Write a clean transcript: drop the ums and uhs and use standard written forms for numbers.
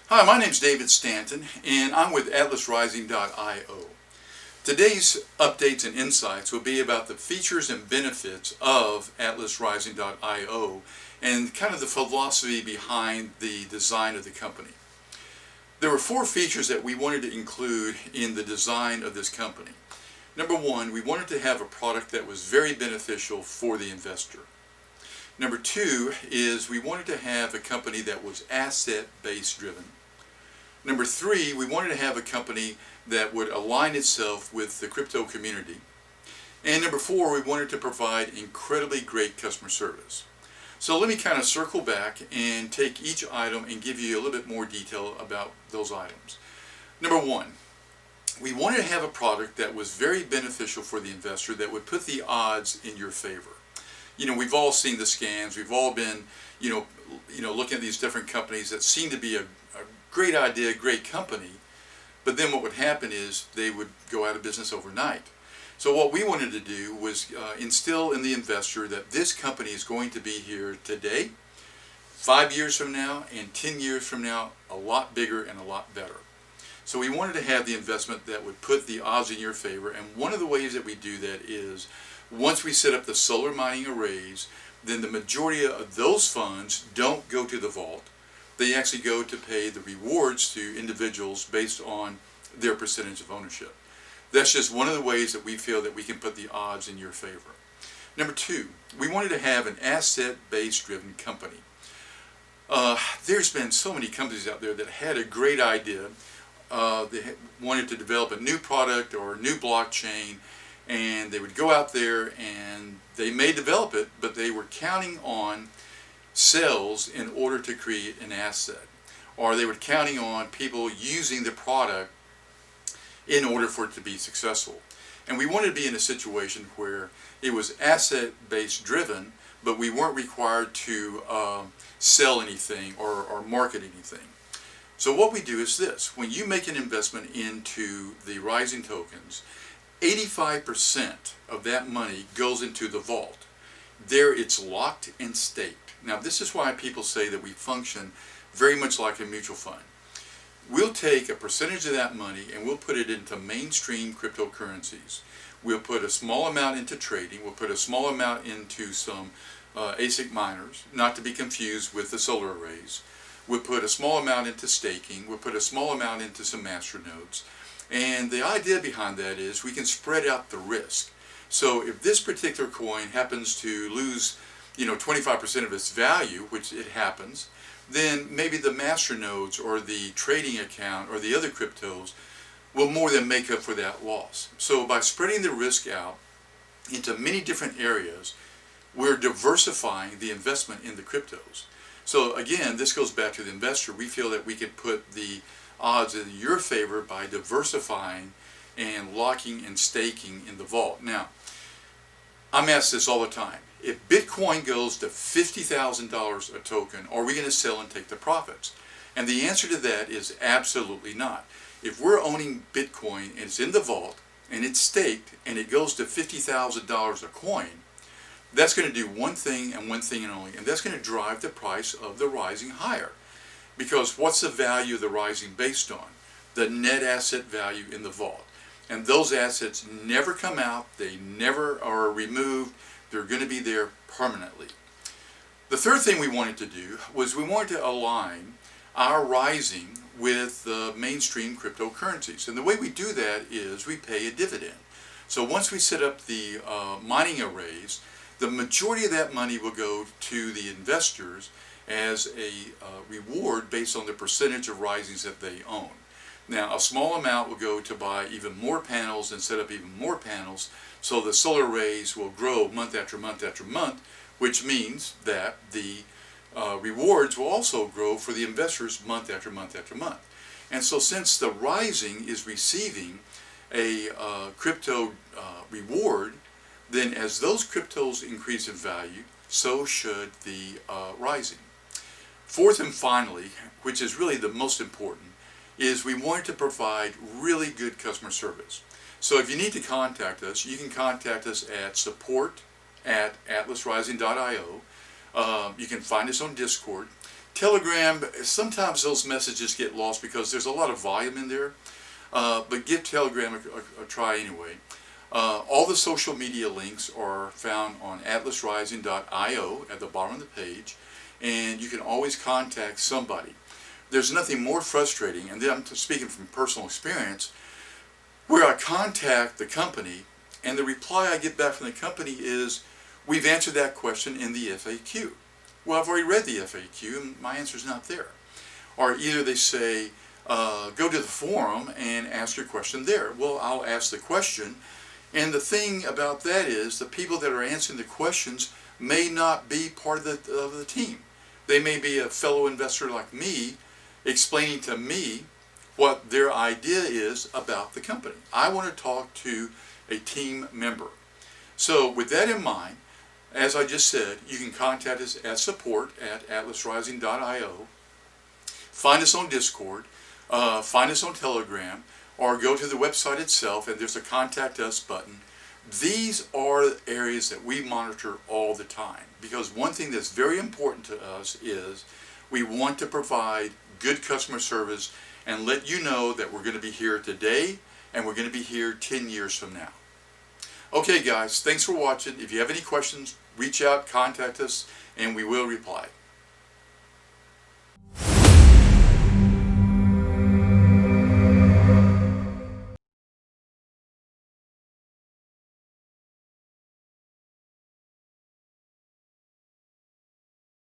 Hi, my name's David Stanton, and I'm with AtlasRising.io. Today's updates and insights will be about the features and benefits of AtlasRising.io and kind of the philosophy behind the design of the company. There were 4 features that we wanted to include in the design of this company. Number 1, we wanted to have a product that was very beneficial for the investor. Number 2 is we wanted to have a company that was asset-based driven. Number 3, we wanted to have a company that would align itself with the crypto community. And number 4, we wanted to provide incredibly great customer service. So let me kind of circle back and take each item and give you a little bit more detail about those items. Number 1, we wanted to have a product that was very beneficial for the investor, that would put the odds in your favor. We've all seen the scams. We've all been, looking at these different companies that seem to be a great idea, great company, but then what would happen is they would go out of business overnight. So what we wanted to do was instill in the investor that this company is going to be here today, 5 years from now, and 10 years from now, a lot bigger and a lot better. So we wanted to have the investment that would put the odds in your favor, and one of the ways that we do that is once we set up the solar mining arrays, then the majority of those funds don't go to the vault. They actually go to pay the rewards to individuals based on their percentage of ownership. That's just one of the ways that we feel that we can put the odds in your favor. Number 2, we wanted to have an asset-based driven company. There's been so many companies out there that had a great idea. They wanted to develop a new product or a new blockchain, and they would go out there and they may develop it, but they were counting on sales in order to create an asset, or they were counting on people using the product in order for it to be successful. And we wanted to be in a situation where it was asset-based driven, but we weren't required to sell anything or market anything. So what we do is this: when you make an investment into the Rising tokens, 85% of that money goes into the vault. There it's locked and staked. Now this is why people say that we function very much like a mutual fund. We'll take a percentage of that money and we'll put it into mainstream cryptocurrencies. We'll put a small amount into trading. We'll put a small amount into some ASIC miners, not to be confused with the solar arrays. We'll put a small amount into staking. We'll put a small amount into some master nodes. And the idea behind that is we can spread out the risk. So if this particular coin happens to lose 25% of its value, which it happens, then maybe the master nodes or the trading account or the other cryptos will more than make up for that loss. So by spreading the risk out into many different areas, we're diversifying the investment in the cryptos. So again, this goes back to the investor. We feel that we can put the odds in your favor by diversifying and locking and staking in the vault. Now, I'm asked this all the time. If Bitcoin goes to $50,000 a token, are we going to sell and take the profits? And the answer to that is absolutely not. If we're owning Bitcoin and it's in the vault and it's staked and it goes to $50,000 a coin, that's going to do one thing and one thing only, and that's going to drive the price of the Rising higher. Because what's the value of the Rising based on? The net asset value in the vault. And those assets never come out, they never are removed, they're going to be there permanently. The third thing we wanted to do was we wanted to align our Rising with the mainstream cryptocurrencies. And the way we do that is we pay a dividend. So once we set up the mining arrays, the majority of that money will go to the investors as a reward based on the percentage of Risings that they own. Now, a small amount will go to buy even more panels and set up even more panels, so the solar arrays will grow month after month after month, which means that the rewards will also grow for the investors month after month after month. And so since the Rising is receiving a crypto reward, then as those cryptos increase in value, so should the Rising. Fourth and finally, which is really the most important, is we wanted to provide really good customer service. So if you need to contact us, you can contact us at support@atlasrising.io. You can find us on Discord. Telegram, sometimes those messages get lost because there's a lot of volume in there, but give Telegram a try anyway. All the social media links are found on atlasrising.io at the bottom of the page, and you can always contact somebody. There's nothing more frustrating, and then I'm speaking from personal experience, where I contact the company and the reply I get back from the company is, we've answered that question in the FAQ. Well, I've already read the FAQ and my answer's not there. Or either they say, go to the forum and ask your question there. Well, I'll ask the question, and the thing about that is the people that are answering the questions may not be part of the team. They may be a fellow investor like me, explaining to me what their idea is about the company. I want to talk to a team member. So with that in mind, as I just said, you can contact us at support@atlasrising.io, find us on Discord, find us on Telegram, or go to the website itself and there's a contact us button. These are areas that we monitor all the time, because one thing that's very important to us is we want to provide good customer service and let you know that we're going to be here today and we're going to be here 10 years from now. Okay guys, thanks for watching. If you have any questions, reach out, contact us, and we will reply.